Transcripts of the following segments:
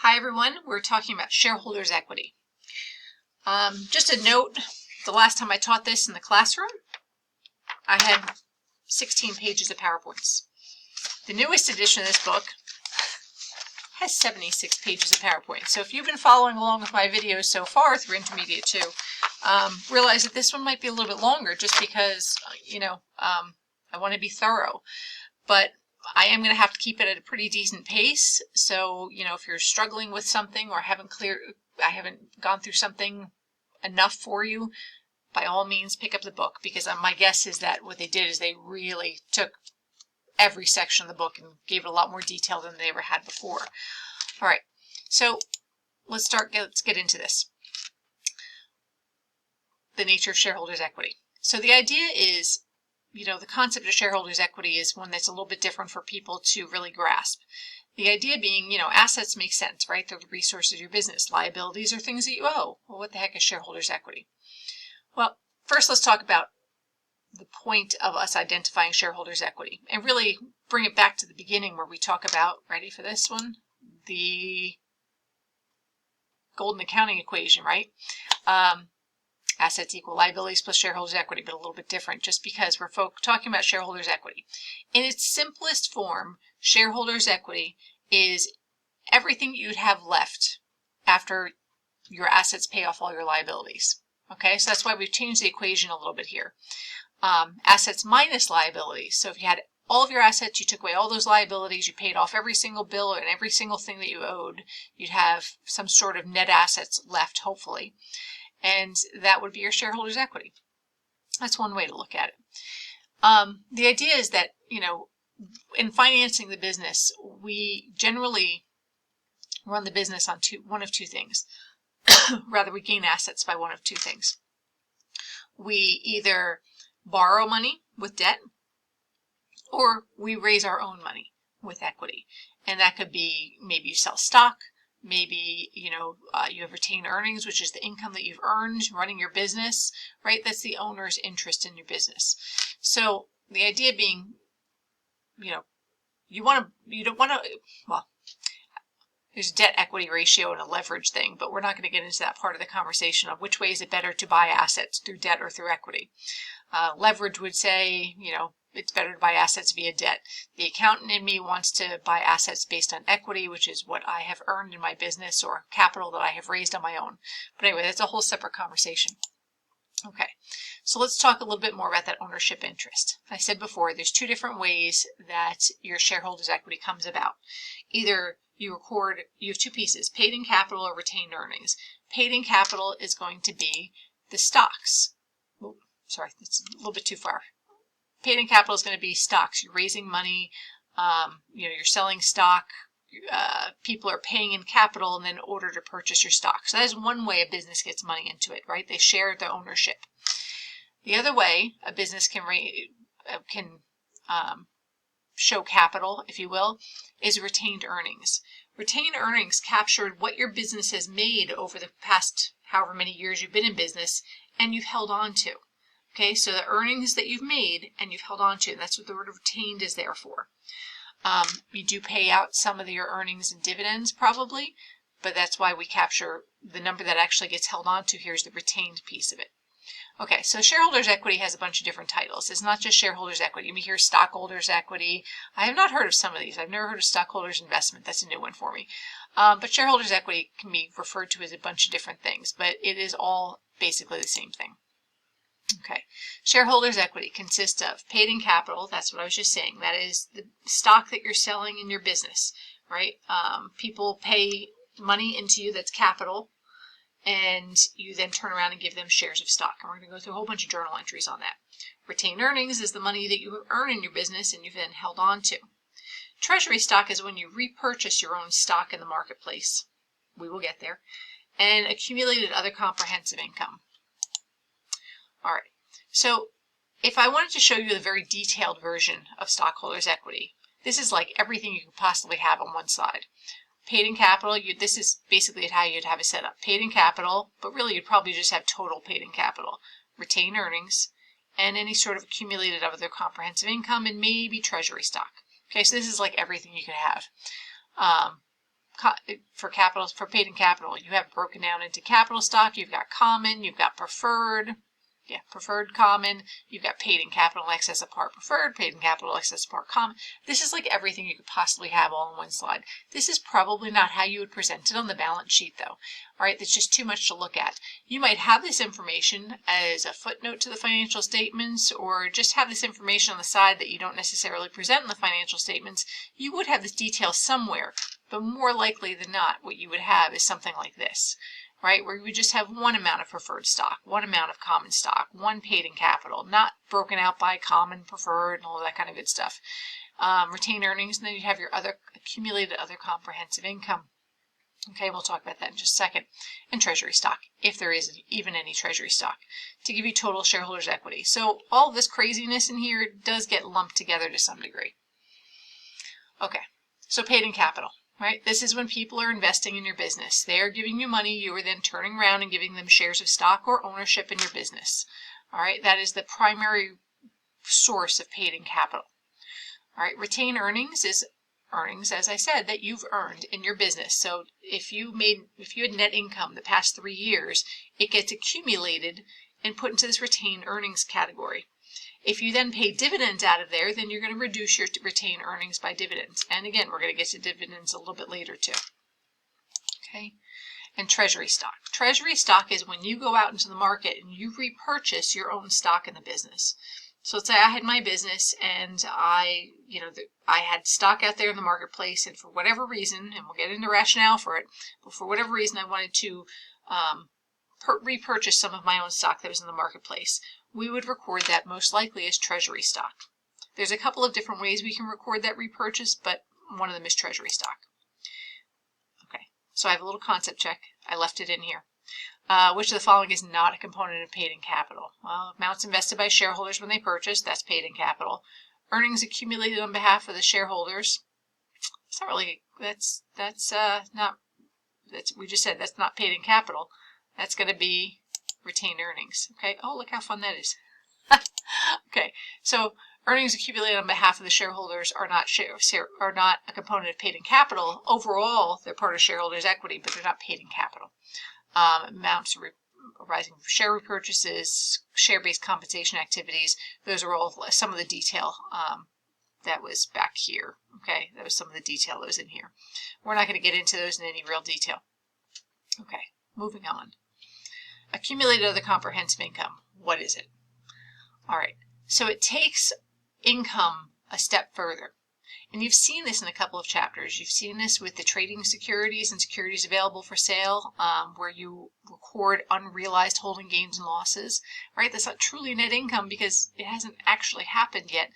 Hi everyone, we're talking about shareholders equity. Just a note, the last time I taught this in the classroom, I had 16 pages of PowerPoints. The newest edition of this book has 76 pages of PowerPoint. So if you've been following along with my videos so far through Intermediate 2, realize that this one might be a little bit longer just because, I want to be thorough. But I am going to have to keep it at a pretty decent pace. So, if you're struggling with something or I haven't gone through something enough for you, by all means pick up the book, because my guess is that what they did is they really took every section of the book and gave it a lot more detail than they ever had before. All right, so let's get into this. The nature of shareholders equity. So the idea is, the concept of shareholders equity is one that's a little bit different for people to really grasp. The idea being, assets make sense, right? They're the resources of your business. Liabilities are things that you owe. Well, what the heck is shareholders equity? Well, first let's talk about the point of us identifying shareholders equity and really bring it back to the beginning where we talk about, ready for this one, the golden accounting equation, right? Assets equal liabilities plus shareholders equity, but a little bit different just because we're talking about shareholders equity. In its simplest form, shareholders equity is everything you'd have left after your assets pay off all your liabilities. Okay, so that's why we've changed the equation a little bit here. Assets minus liabilities. So if you had all of your assets, you took away all those liabilities, you paid off every single bill and every single thing that you owed, you'd have some sort of net assets left, hopefully. And that would be your shareholders equity. That's one way to look at it. The idea is that, in financing the business, we generally run the business on one of two things. Rather, we gain assets by one of two things. We either borrow money with debt, or we raise our own money with equity. And that could be maybe you sell stock, maybe, you have retained earnings, which is the income that you've earned running your business, right? That's the owner's interest in your business. So the idea being, there's a debt equity ratio and a leverage thing, but we're not going to get into that part of the conversation of which way is it better to buy assets, through debt or through equity. Leverage would say, it's better to buy assets via debt. The accountant in me wants to buy assets based on equity, which is what I have earned in my business or capital that I have raised on my own. But anyway, that's a whole separate conversation. Okay, so let's talk a little bit more about that ownership interest. I said before, there's two different ways that your shareholders equity comes about. Either you have two pieces, paid in capital or retained earnings. Paid in capital is going to be the stocks. Oh, sorry, that's a little bit too far. Paid in capital is going to be stocks. You're raising money, you're selling stock, people are paying in capital in order to purchase your stock. So that is one way a business gets money into it, right? They share the ownership. The other way a business can show capital, if you will, is retained earnings. Retained earnings captured what your business has made over the past however many years you've been in business and you've held on to. Okay, so the earnings that you've made and you've held on to, and that's what the word retained is there for. You do pay out some of your earnings in dividends probably, but that's why we capture the number that actually gets held on to here is the retained piece of it. Okay, so shareholders equity has a bunch of different titles. It's not just shareholders equity. You may hear stockholders equity. I have not heard of some of these. I've never heard of stockholders investment. That's a new one for me. But shareholders equity can be referred to as a bunch of different things, but it is all basically the same thing. Okay, shareholders equity consists of paid in capital. That's what I was just saying. That is the stock that you're selling in your business, right? People pay money into you, that's capital, and you then turn around and give them shares of stock. And we're going to go through a whole bunch of journal entries on that. Retained earnings is the money that you earn in your business and you've then held on to. Treasury stock is when you repurchase your own stock in the marketplace. We will get there. And accumulated other comprehensive income. All right, so if I wanted to show you the very detailed version of stockholders equity, this is like everything you could possibly have on one side. Paid in capital, this is basically how you'd have it set up. Paid in capital, but really you'd probably just have total paid in capital. Retained earnings, and any sort of accumulated other comprehensive income, and maybe treasury stock. Okay, so this is like everything you could have. for paid in capital, you have broken down into capital stock. You've got common, you've got preferred. Yeah, preferred, common. You've got paid in capital in excess of par preferred, paid in capital in excess of par common. This is like everything you could possibly have all in one slide. This is probably not how you would present it on the balance sheet, though. All right, that's just too much to look at. You might have this information as a footnote to the financial statements, or just have this information on the side that you don't necessarily present in the financial statements. You would have this detail somewhere, but more likely than not, what you would have is something like this. Right, where you would just have one amount of preferred stock, one amount of common stock, one paid in capital, not broken out by common, preferred, and all that kind of good stuff. Retained earnings, and then you'd have your other accumulated other comprehensive income. Okay, we'll talk about that in just a second. And treasury stock, if there is even any treasury stock, to give you total shareholders' equity. So all of this craziness in here does get lumped together to some degree. Okay, so paid in capital. Right? This is when people are investing in your business. They are giving you money. You are then turning around and giving them shares of stock or ownership in your business. All right. That is the primary source of paid in capital. All right. Retained earnings is earnings, as I said, that you've earned in your business. So if you had net income the past 3 years, it gets accumulated and put into this retained earnings category. If you then pay dividends out of there, then you're going to reduce your retained earnings by dividends. And again, we're going to get to dividends a little bit later too. Okay. And treasury stock. Treasury stock is when you go out into the market and you repurchase your own stock in the business. So let's say I had my business and I had stock out there in the marketplace, and for whatever reason, and we'll get into rationale for it, but for whatever reason I wanted to repurchase some of my own stock that was in the marketplace. We would record that most likely as treasury stock. There's a couple of different ways we can record that repurchase, but one of them is treasury stock. Okay, so I have a little concept check. I left it in here. Which of the following is not a component of paid in capital? Well, amounts invested by shareholders when they purchase, that's paid in capital. Earnings accumulated on behalf of the shareholders. It's not really, we just said that's not paid in capital. That's going to be retained earnings. Okay. Oh, look how fun that is. Okay. So earnings accumulated on behalf of the shareholders are not a component of paid in capital. Overall, they're part of shareholders' equity, but they're not paid in capital. Amounts arising from share repurchases, share-based compensation activities. Those are all some of the detail that was back here. Okay. That was some of the detail that was in here. We're not going to get into those in any real detail. Okay. Moving on. Accumulated other comprehensive income. What is it? All right. So it takes income a step further. And you've seen this in a couple of chapters. You've seen this with the trading securities and securities available for sale, where you record unrealized holding gains and losses. Right? That's not truly net income because it hasn't actually happened yet,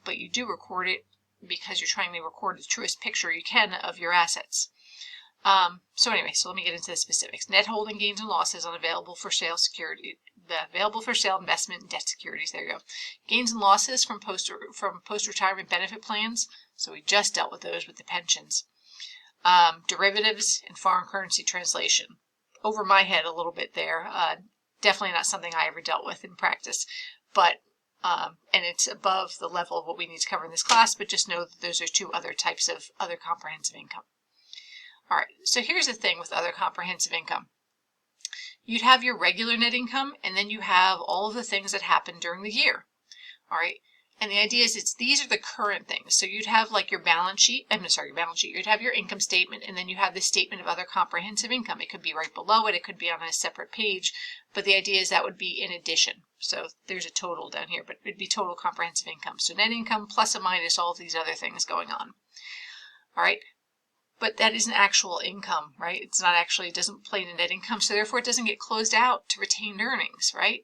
but you do record it because you're trying to record the truest picture you can of your assets. So let me get into the specifics. Net holding gains and losses on available for sale security, the available for sale investment and debt securities. There you go. Gains and losses from post-retirement benefit plans. So we just dealt with those with the pensions. Derivatives and foreign currency translation. Over my head a little bit there. Definitely not something I ever dealt with in practice, but and it's above the level of what we need to cover in this class. But just know that those are two other types of other comprehensive income. All right, so here's the thing with other comprehensive income. You'd have your regular net income, and then you have all of the things that happen during the year. All right, and the idea is these are the current things. So you'd have like your balance sheet. You'd have your income statement, and then you have the statement of other comprehensive income. It could be right below it. It could be on a separate page. But the idea is that would be in addition. So there's a total down here, but it'd be total comprehensive income. So net income plus or minus all of these other things going on. All right. But that isn't actual income, right? It's not actually, it doesn't play into net income, so therefore it doesn't get closed out to retained earnings, right?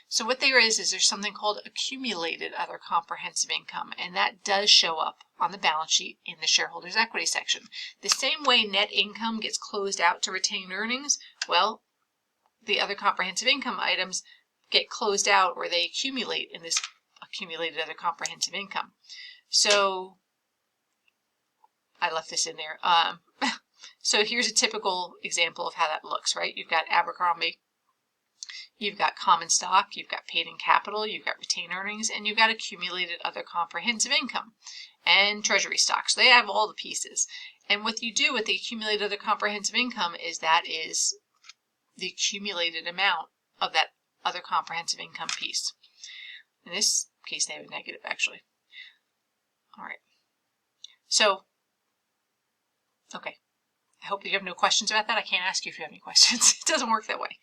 So what there is there's something called accumulated other comprehensive income, and that does show up on the balance sheet in the shareholders' equity section. The same way net income gets closed out to retained earnings, well, the other comprehensive income items get closed out, or they accumulate in this accumulated other comprehensive income. So I left this in there. So here's a typical example of how that looks, right? You've got Abercrombie, you've got common stock, you've got paid in capital, you've got retained earnings, and you've got accumulated other comprehensive income and treasury stock. So they have all the pieces. And what you do with the accumulated other comprehensive income is that is the accumulated amount of that other comprehensive income piece. In this case, they have a negative, actually. All right. So, okay. I hope you have no questions about that. I can't ask you if you have any questions. It doesn't work that way.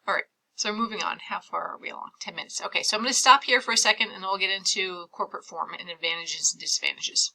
All right. So moving on. How far are we along? 10 minutes. Okay, so I'm going to stop here for a second and then we'll get into corporate form and advantages and disadvantages.